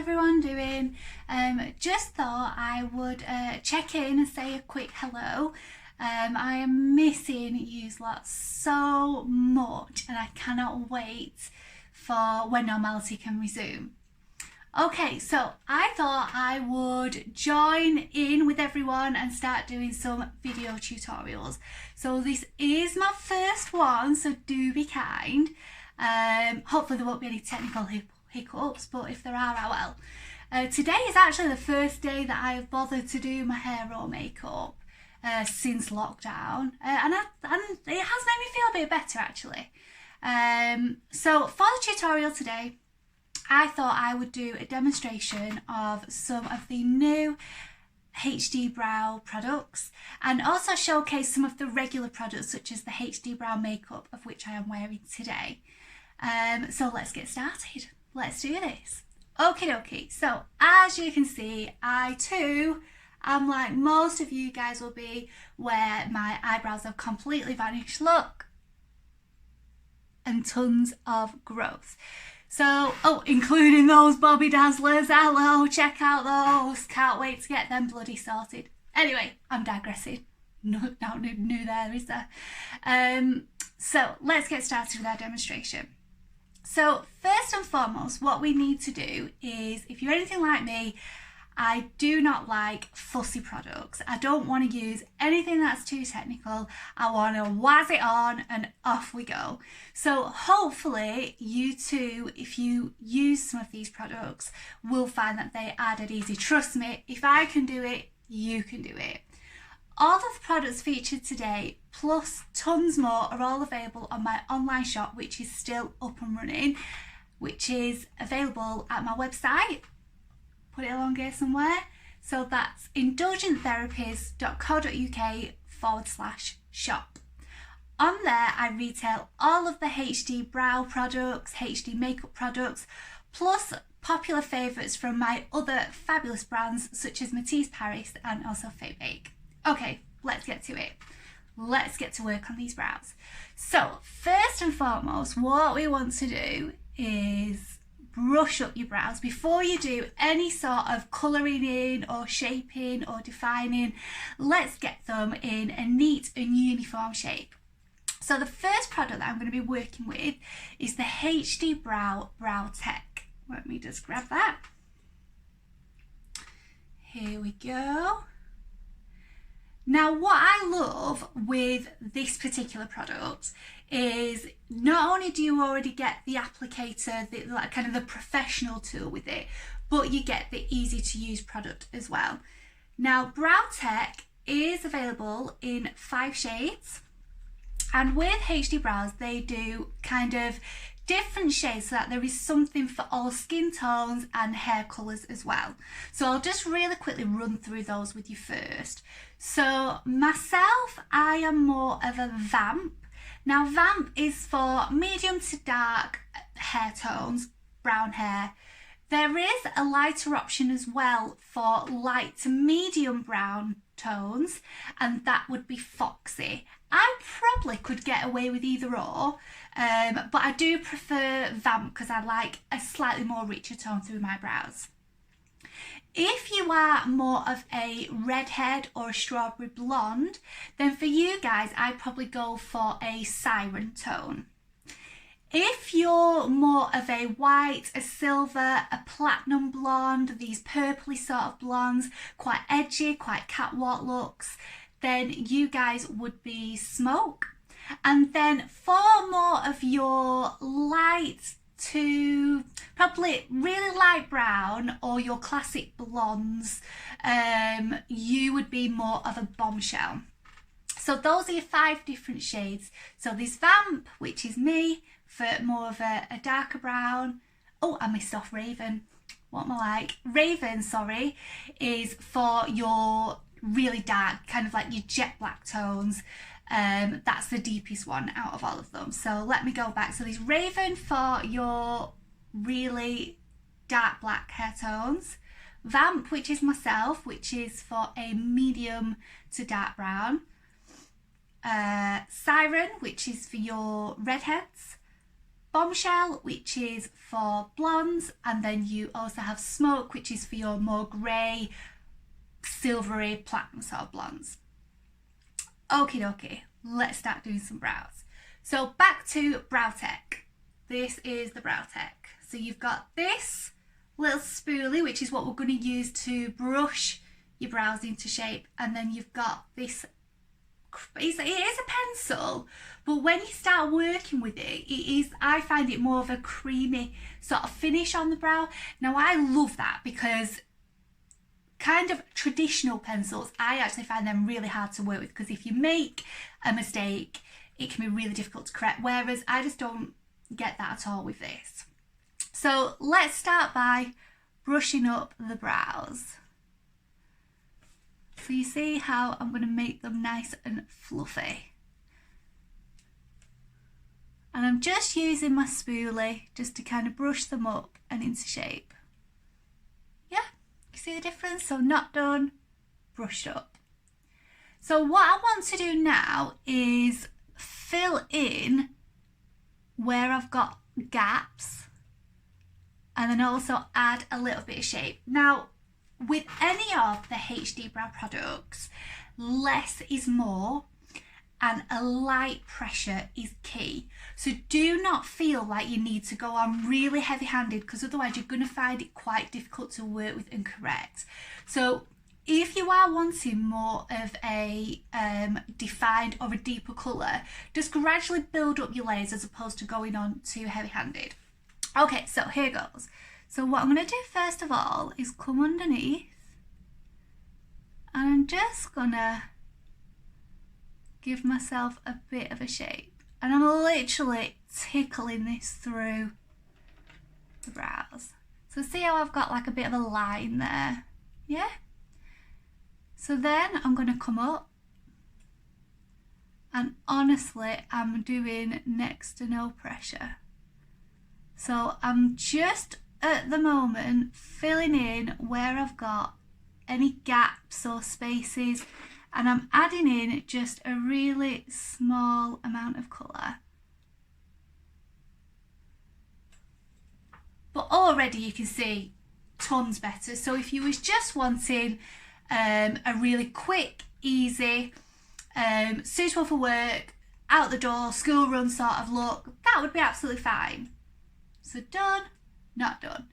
everyone doing? Just thought I would check in and say a quick hello. I am missing you lot so much and I cannot wait for when normality can resume. Okay, so I thought I would join in with everyone and start doing some video tutorials. So this is my first one, so do be kind. Hopefully there won't be any technical hiccups, but if there are, I will. Today is actually the first day that I have bothered to do my hair or makeup since lockdown, and it has made me feel a bit better actually. So for the tutorial today, I thought I would do a demonstration of some of the new HD Brow products and also showcase some of the regular products such as the HD Brow makeup, of which I am wearing today. So let's get started. Let's do this. Okie dokie. So as you can see, I too am like most of you guys will be, where my eyebrows have completely vanished. Look. And tons of growth. So, including those Bobby Dazzlers. Hello, check out those. Can't wait to get them bloody sorted. Anyway, I'm digressing. No new there, is there? So let's get started with our demonstration. So first and foremost, what we need to do is, if you're anything like me, I do not like fussy products. I don't want to use anything that's too technical. I want to wazz it on and off we go. So hopefully you too, if you use some of these products, will find that they are dead easy. Trust me, if I can do it, you can do it. All of the products featured today, plus tons more, are all available on my online shop, which is still up and running, which is available at my website. Put it along here somewhere. So that's indulgenttherapies.co.uk/shop. On there, I retail all of the HD Brow products, HD makeup products, plus popular favourites from my other fabulous brands such as Matisse Paris and also Fake Bake. Okay, let's get to it. Let's get to work on these brows. So first and foremost, what we want to do is brush up your brows before you do any sort of colouring in or shaping or defining. Let's get them in a neat and uniform shape. So the first product that I'm going to be working with is the HD Brow Brow Tech. Let me just grab that. Here we go. Now what I love with this particular product is not only do you already get the applicator, like kind of the professional tool with it, but you get the easy to use product as well. Now Brow Tech is available in 5 shades, and with HD Brows they do kind of different shades so that there is something for all skin tones and hair colours as well. So I'll just really quickly run through those with you first. So myself, I am more of a vamp. Now vamp is for medium to dark hair tones, brown hair. There is a lighter option as well for light to medium brown tones, and that would be Foxy. I probably could get away with either or, but I do prefer vamp because I like a slightly more richer tone through my brows. If you are more of a redhead or a strawberry blonde, then for you guys, I'd probably go for a siren tone. If you're more of a white, a silver, a platinum blonde, these purpley sort of blondes, quite edgy, quite catwalk looks, then you guys would be smoke. And then for more of your light to probably really light brown or your classic blondes, you would be more of a bombshell. So those are your 5 different shades. So there's Vamp, which is me, for more of a darker brown. Oh, I missed off Raven. What am I like? Raven, sorry, is for your really dark, kind of like your jet black tones. That's the deepest one out of all of them. So let me go back. So there's Raven for your really dark black hair tones. Vamp, which is myself, which is for a medium to dark brown. Siren, which is for your redheads. Bombshell, which is for blondes, and then you also have Smoke, which is for your more grey, silvery, platinum sort of blondes. Okie dokie, let's start doing some brows. So back to Brow Tech. This is the Brow Tech. So you've got this little spoolie, which is what we're going to use to brush your brows into shape, and then you've got this, it is a pencil, but when you start working with it, I find it more of a creamy sort of finish on the brow. Now I love that because kind of traditional pencils, I actually find them really hard to work with, because if you make a mistake, it can be really difficult to correct, whereas I just don't get that at all with this. So let's start by brushing up the brows. So you see how I'm going to make them nice and fluffy. And I'm just using my spoolie just to kind of brush them up and into shape. Yeah, you see the difference? So not done, brushed up. So what I want to do now is fill in where I've got gaps, and then also add a little bit of shape. Now, with any of the HD Brow products, less is more, and a light pressure is key. So do not feel like you need to go on really heavy-handed, because otherwise you're going to find it quite difficult to work with and correct. So if you are wanting more of a defined or a deeper colour, just gradually build up your layers as opposed to going on too heavy-handed. Okay, so here goes. So what I'm going to do first of all is come underneath, and I'm just going to give myself a bit of a shape. And I'm literally tickling this through the brows. So see how I've got like a bit of a line there? Yeah? So then I'm going to come up, and honestly I'm doing next to no pressure. So I'm just at the moment filling in where I've got any gaps or spaces, and I'm adding in just a really small amount of colour. But already you can see tons better. So if you was just wanting a really quick, easy, suitable for work, out the door, school run sort of look, that would be absolutely fine. So done, not done.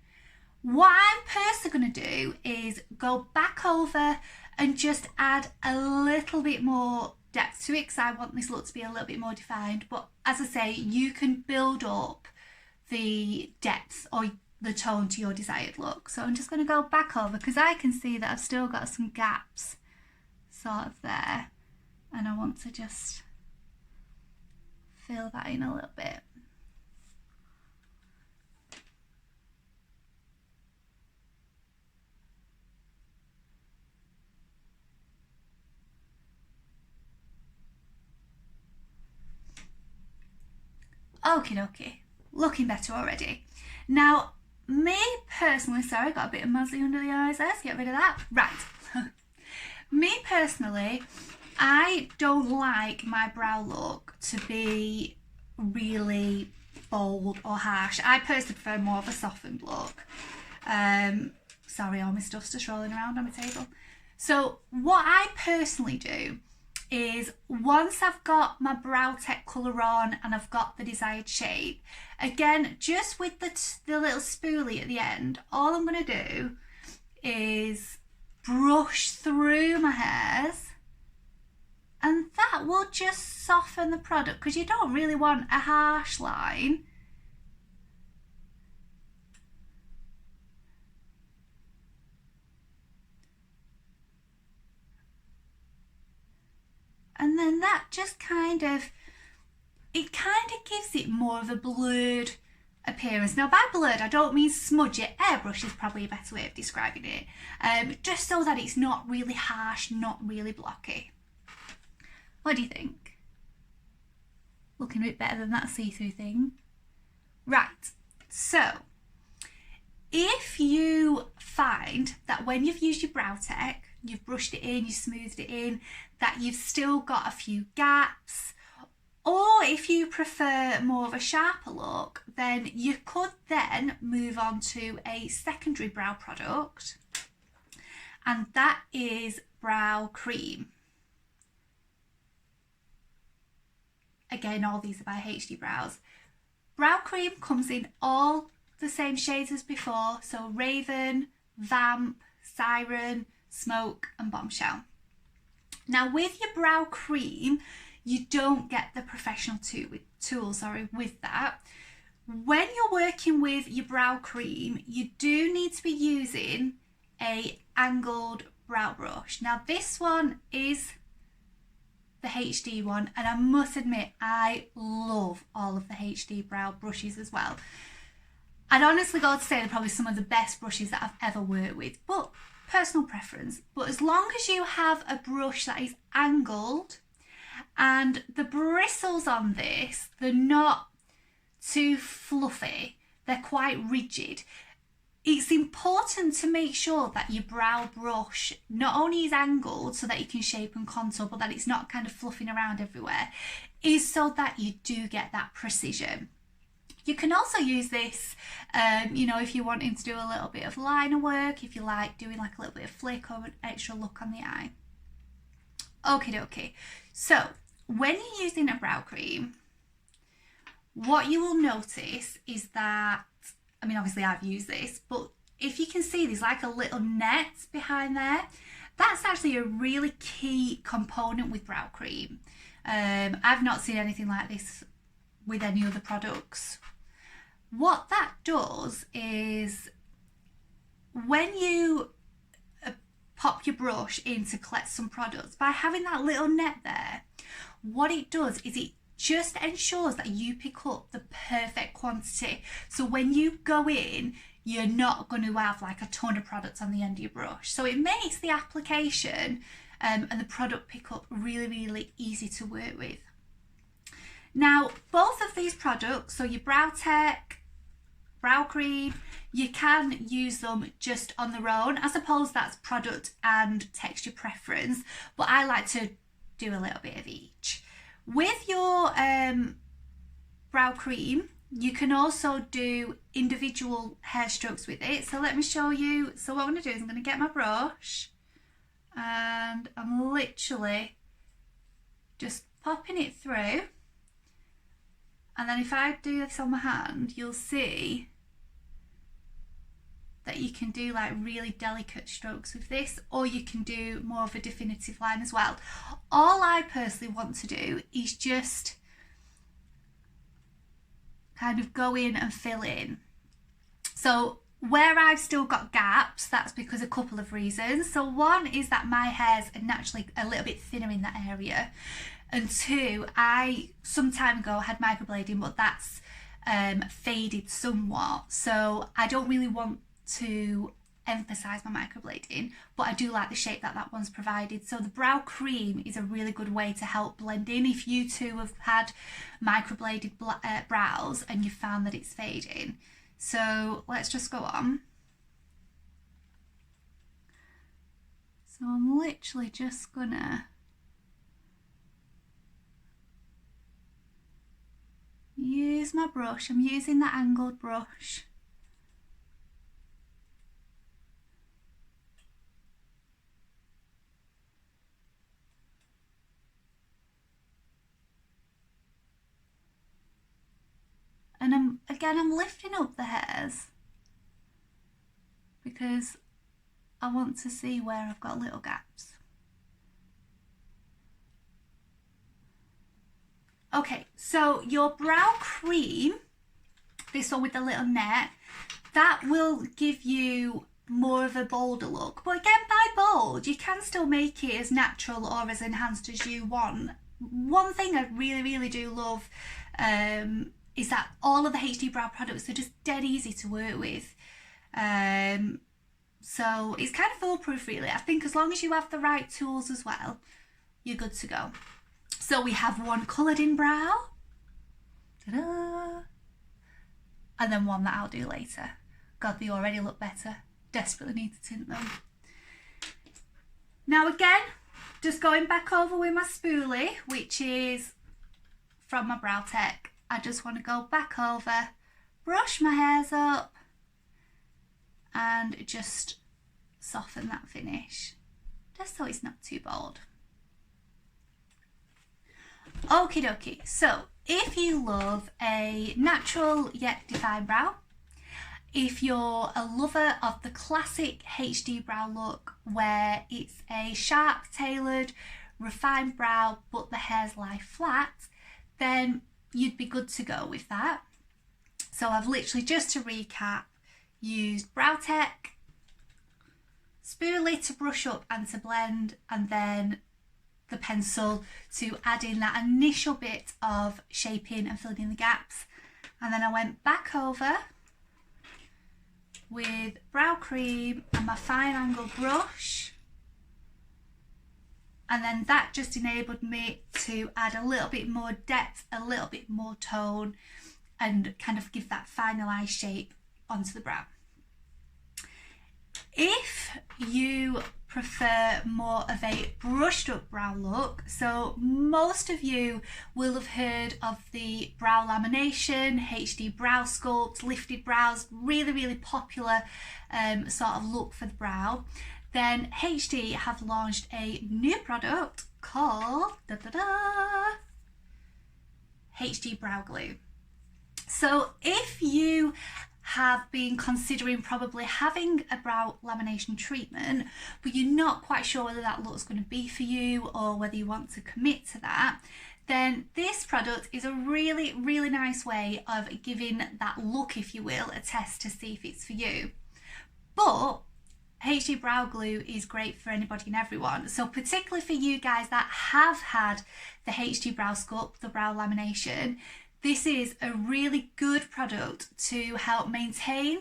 What I'm personally going to do is go back over and just add a little bit more depth to it, because I want this look to be a little bit more defined. But as I say, you can build up the depth or the tone to your desired look. So I'm just going to go back over, because I can see that I've still got some gaps sort of there, and I want to just fill that in a little bit. Okie dokie, looking better already. Now, me personally, sorry, got a bit of musley under the eyes there, so get rid of that. Right. Me personally, I don't like my brow look to be really bold or harsh. I personally prefer more of a softened look. Sorry, all my stuff's just rolling around on my table. So what I personally do is, once I've got my Brow Tech colour on and I've got the desired shape, again, just with the little spoolie at the end, all I'm going to do is brush through my hairs, and that will just soften the product, because you don't really want a harsh line. And then that just kind of gives it more of a blurred appearance. Now by blurred, I don't mean smudgy. Airbrush is probably a better way of describing it. Just so that it's not really harsh, not really blocky. What do you think? Looking a bit better than that see-through thing. Right, so if you find that when you've used your Brow Tech, you've brushed it in, you've smoothed it in, that you've still got a few gaps, Or if you prefer more of a sharper look, then you could then move on to a secondary brow product, and that is brow cream. Again, all these are by HD Brows. Brow cream comes in all the same shades as before, so Raven, Vamp, Siren, Smoke and Bombshell. Now with your brow cream, you don't get the professional tool with that. When you're working with your brow cream, you do need to be using a angled brow brush. Now this one is the HD one, and I must admit I love all of the HD brow brushes as well. I'd honestly go to say they're probably some of the best brushes that I've ever worked with, but personal preference. But as long as you have a brush that is angled, and the bristles on this, they're not too fluffy, they're quite rigid. It's important to make sure that your brow brush not only is angled so that you can shape and contour, but that it's not kind of fluffing around everywhere, is so that you do get that precision. You can also use this, you know, if you're wanting to do a little bit of liner work, if you like doing like a little bit of flick or an extra look on the eye. Okie dokie. So when you're using a brow cream, what you will notice is that, I mean, obviously I've used this, but if you can see there's like a little net behind there, that's actually a really key component with brow cream. I've not seen anything like this with any other products. What that does is when you pop your brush in to collect some products, by having that little net there, what it does is it just ensures that you pick up the perfect quantity. So when you go in, you're not going to have like a ton of products on the end of your brush. So it makes the application and the product pickup really, really easy to work with. Now, both of these products, so your Brow Tech, brow cream, you can use them just on their own. I suppose that's product and texture preference, but I like to do a little bit of each. With your brow cream, you can also do individual hair strokes with it. So let me show you. So what I'm going to do is I'm going to get my brush and I'm literally just popping it through. And then if I do this on my hand, you'll see that you can do like really delicate strokes with this, or you can do more of a definitive line as well. All I personally want to do is just kind of go in and fill in. So where I've still got gaps, that's because a couple of reasons. So one is that my hairs are naturally a little bit thinner in that area. And two, I some time ago had microblading, but that's faded somewhat. So I don't really want to emphasize my microblading, but I do like the shape that that one's provided. So the brow cream is a really good way to help blend in if you too have had microbladed brows and you found that it's fading. So let's just go on. So I'm literally just gonna use my brush. I'm using the angled brush. And I'm lifting up the hairs because I want to see where I've got little gaps. Okay, so your brow cream, this one with the little net, that will give you more of a bolder look. But again, by bold, you can still make it as natural or as enhanced as you want. One thing I really, really do love is that all of the HD brow products are just dead easy to work with. So it's kind of foolproof really. I think as long as you have the right tools as well, you're good to go. So we have one coloured in brow. Ta-da! And then one that I'll do later. God, they already look better. Desperately need to tint them. Now again, just going back over with my spoolie, which is from my brow tech, I just want to go back over, brush my hairs up and just soften that finish, just so it's not too bold. Okie dokie, so if you love a natural yet defined brow, if you're a lover of the classic HD brow look where it's a sharp, tailored, refined brow but the hairs lie flat, then you'd be good to go with that. So I've literally, just to recap, used brow tech, spoolie to brush up and to blend, and then the pencil to add in that initial bit of shaping and filling in the gaps. And then I went back over with brow cream and my fine angle brush, and then that just enabled me to add a little bit more depth, a little bit more tone, and kind of give that finalised shape onto the brow. If you prefer more of a brushed up brow look, so most of you will have heard of the brow lamination, HD brow sculpt, lifted brows, really popular sort of look for the brow, then HD have launched a new product called HD Brow Glue. So if you have been considering probably having a brow lamination treatment, but you're not quite sure whether that look's going to be for you or whether you want to commit to that, then this product is a really nice way of giving that look, if you will, a test to see if it's for you. But HD Brow Glue is great for anybody and everyone. So particularly for you guys that have had the HD Brow Sculpt, the brow lamination, this is a really good product to help maintain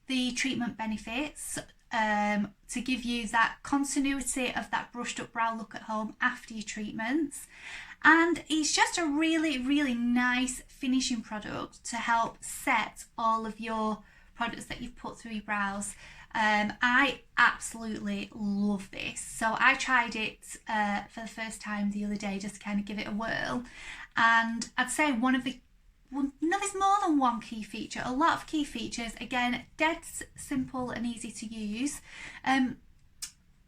the treatment benefits, to give you that continuity of that brushed up brow look at home after your treatments. And it's just a really nice finishing product to help set all of your products that you've put through your brows. I absolutely love this. So I tried it for the first time the other day just to kind of give it a whirl. And I'd say there's more than one key feature, a lot of key features, again, dead simple and easy to use.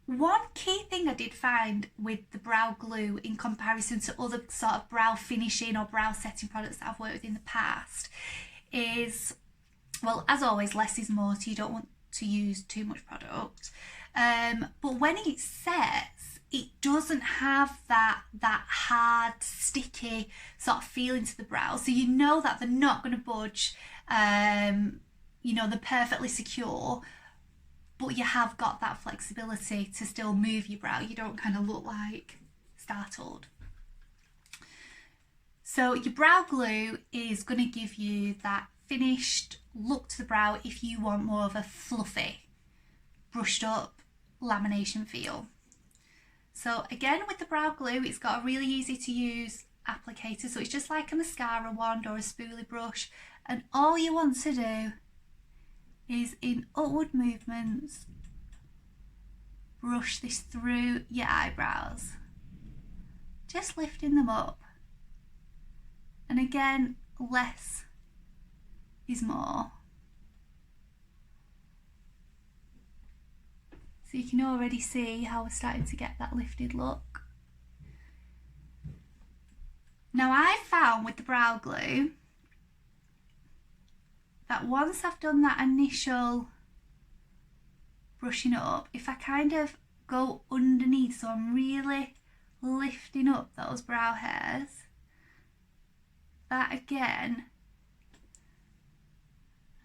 One key thing I did find with the brow glue in comparison to other sort of brow finishing or brow setting products that I've worked with in the past is, well, as always, less is more, so you don't want to use too much product. But when it sets, it doesn't have that hard, sticky sort of feeling to the brow. So you know that they're not going to budge, you know, they're perfectly secure, but you have got that flexibility to still move your brow. You don't kind of look like startled. So your brow glue is going to give you that finished look to the brow if you want more of a fluffy, brushed up lamination feel. So again, with the brow glue, it's got a really easy to use applicator. So it's just like a mascara wand or a spoolie brush. And all you want to do is in upward movements, brush this through your eyebrows, just lifting them up. And again, less is more. So you can already see how we're starting to get that lifted look. Now I found with the brow glue that once I've done that initial brushing up, if I kind of go underneath, so I'm really lifting up those brow hairs, that again,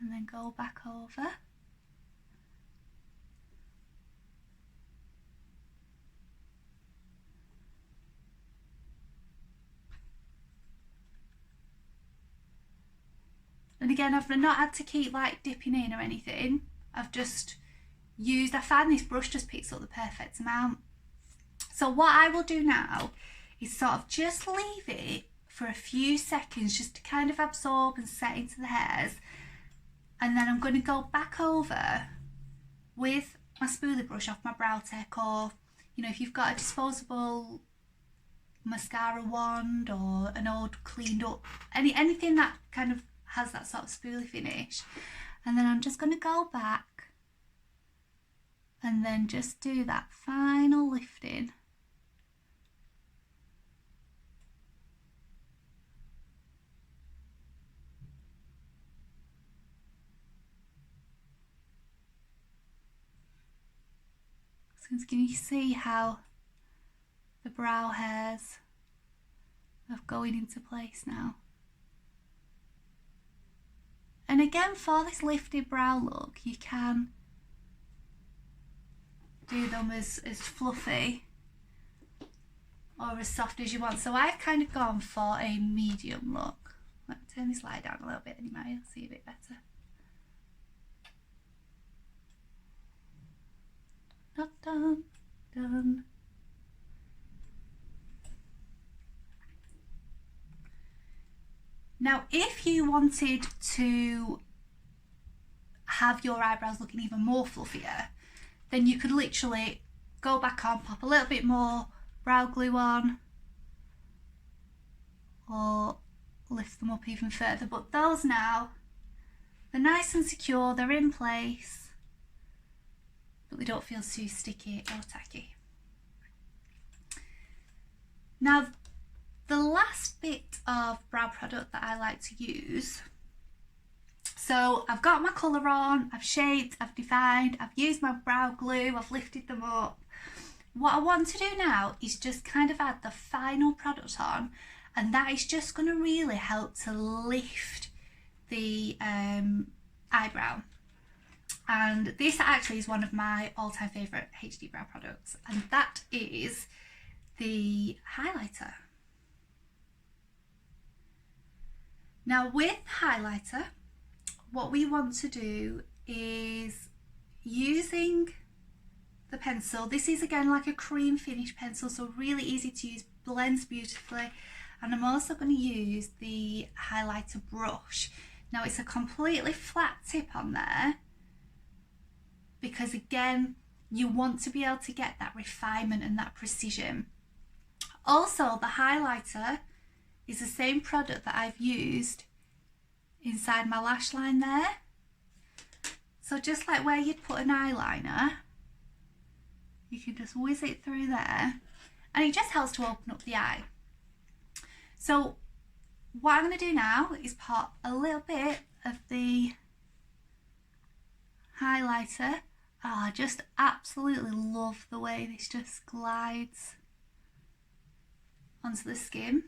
and then go back over. And again, I've not had to keep like dipping in or anything. I've just used, I find this brush just picks up the perfect amount. So what I will do now is sort of just leave it for a few seconds just to kind of absorb and set into the hairs. And then I'm going to go back over with my spoolie brush off my brow tech, or, you know, if you've got a disposable mascara wand or an old cleaned up, anything that kind of has that sort of spoolie finish. And then I'm just going to go back and then just do that final lifting. So can you see how the brow hairs are going into place now? And again, for this lifted brow look, you can do them as fluffy or as soft as you want. So I've kind of gone for a medium look. Let me turn this light down a little bit and you might see a bit better. Not done, done. Now, if you wanted to have your eyebrows looking even more fluffier, then you could literally go back on, pop a little bit more brow glue on, or lift them up even further. But those now, they're nice and secure, they're in place, but they don't feel too sticky or tacky. Now, the last bit of brow product that I like to use, so I've got my colour on, I've shaped, I've defined, I've used my brow glue, I've lifted them up. What I want to do now is just kind of add the final product on, and that is just going to really help to lift the eyebrow. And this actually is one of my all-time favourite HD brow products, and that is the highlighter. Now with highlighter, what we want to do is, using the pencil, this is again like a cream finish pencil, so really easy to use, blends beautifully. And I'm also going to use the highlighter brush. Now it's a completely flat tip on there, because again, you want to be able to get that refinement and that precision. Also, the highlighter is the same product that I've used inside my lash line there. So just like where you'd put an eyeliner, you can just whiz it through there, and it just helps to open up the eye. So what I'm going to do now is pop a little bit of the highlighter. Oh, I just absolutely love the way this just glides onto the skin.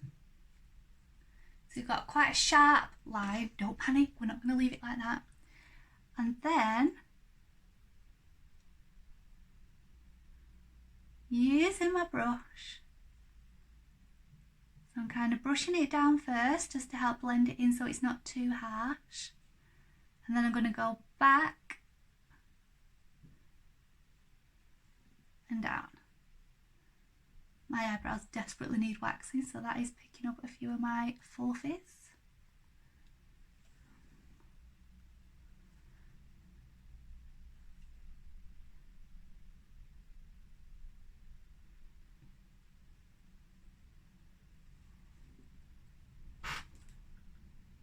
So you've got quite a sharp line. Don't panic, we're not going to leave it like that. And then, using my brush, so I'm kind of brushing it down first just to help blend it in so it's not too harsh. And then I'm going to go back and down. My eyebrows desperately need waxing, so that is picking up a few of my fluffies.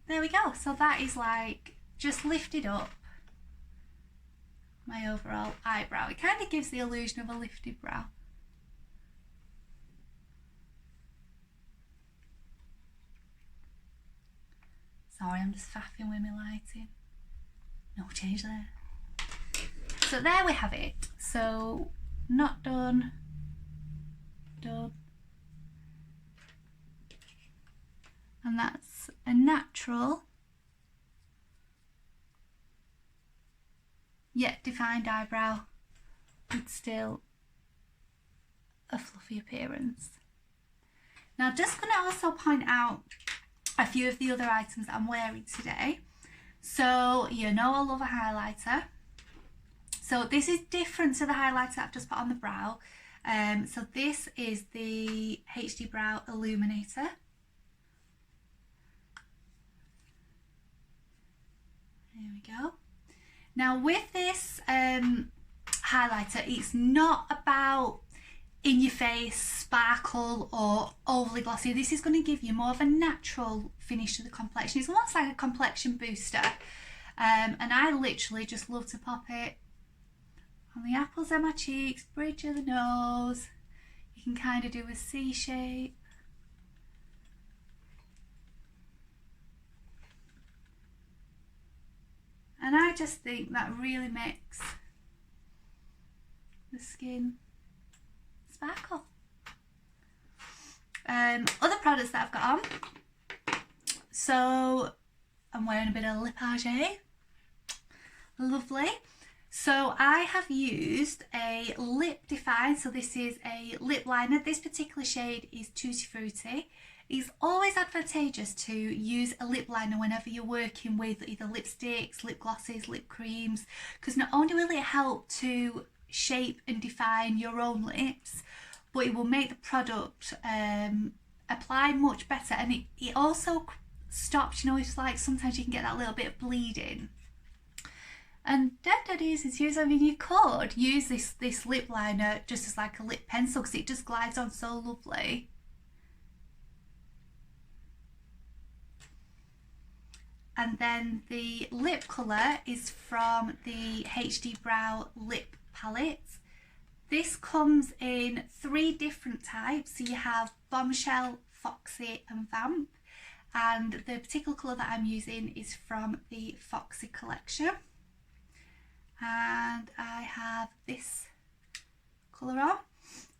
There we go. So that is like just lifted up my overall eyebrow. It kind of gives the illusion of a lifted brow. Sorry, I'm just faffing with my lighting. No change there. So there we have it. So not done, done. And that's a natural yet defined eyebrow with still a fluffy appearance. Now just going to also point out a few of the other items that I'm wearing today. So you know I love a highlighter. So this is different to the highlighter I've just put on the brow. So this is the HD Brow Illuminator. There we go. Now with this highlighter, it's not about in your face, sparkle or overly glossy. This is going to give you more of a natural finish to the complexion. It's almost like a complexion booster. And I literally just love to pop it on the apples of my cheeks, bridge of the nose. You can kind of do a C shape. And I just think that really makes the skin sparkle. Other products that I've got on. So I'm wearing a bit of lip age. Lovely. So I have used a lip define. So this is a lip liner. This particular shade is Tutti Frutti. It's always advantageous to use a lip liner whenever you're working with either lipsticks, lip glosses, lip creams, because not only will it help to shape and define your own lips, but it will make the product apply much better, and it also stops, you know, it's like sometimes you can get that little bit of bleeding. And that is used. I mean, you could use this lip liner just as like a lip pencil because it just glides on so lovely. And then the lip colour is from the HD Brow Lip Palette. This comes in 3 different types. So you have Bombshell, Foxy and Vamp. And the particular colour that I'm using is from the Foxy collection. And I have this colour on.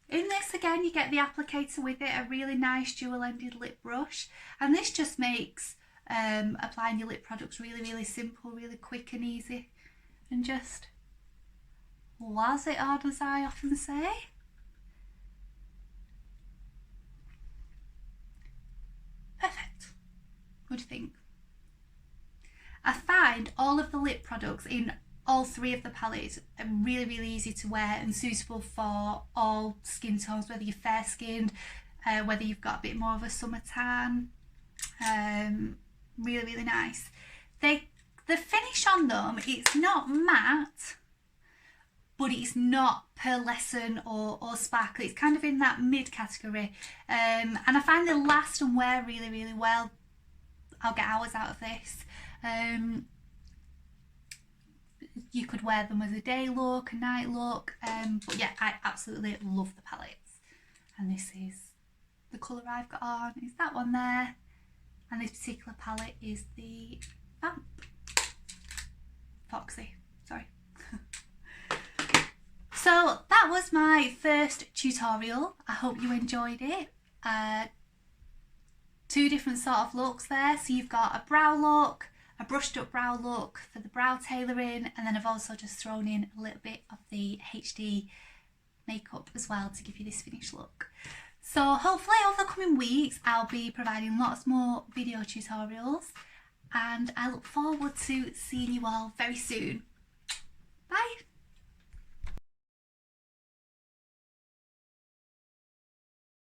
In this again you get the applicator with it, a really nice dual-ended lip brush, and this just makes applying your lip products really simple, really quick and easy, and just was it on, as I often say. Perfect. What do you think? I find all of the lip products in all 3 of the palettes are really easy to wear and suitable for all skin tones, whether you're fair skinned, whether you've got a bit more of a summer tan. Really nice. The finish on them, it's not matte, but it's not pearlescent or sparkly. It's kind of in that mid category, and I find they last and wear really well. I'll get hours out of this. You could wear them as a day look, a night look, but yeah, I absolutely love the palettes. And this is the colour I've got on, is that one there, and this particular palette is the Vamp. Foxy, sorry. So that was my first tutorial. I hope you enjoyed it. 2 different sort of looks there. So you've got a brow look, a brushed up brow look for the brow tailoring, and then I've also just thrown in a little bit of the HD makeup as well to give you this finished look. So hopefully over the coming weeks I'll be providing lots more video tutorials, and I look forward to seeing you all very soon.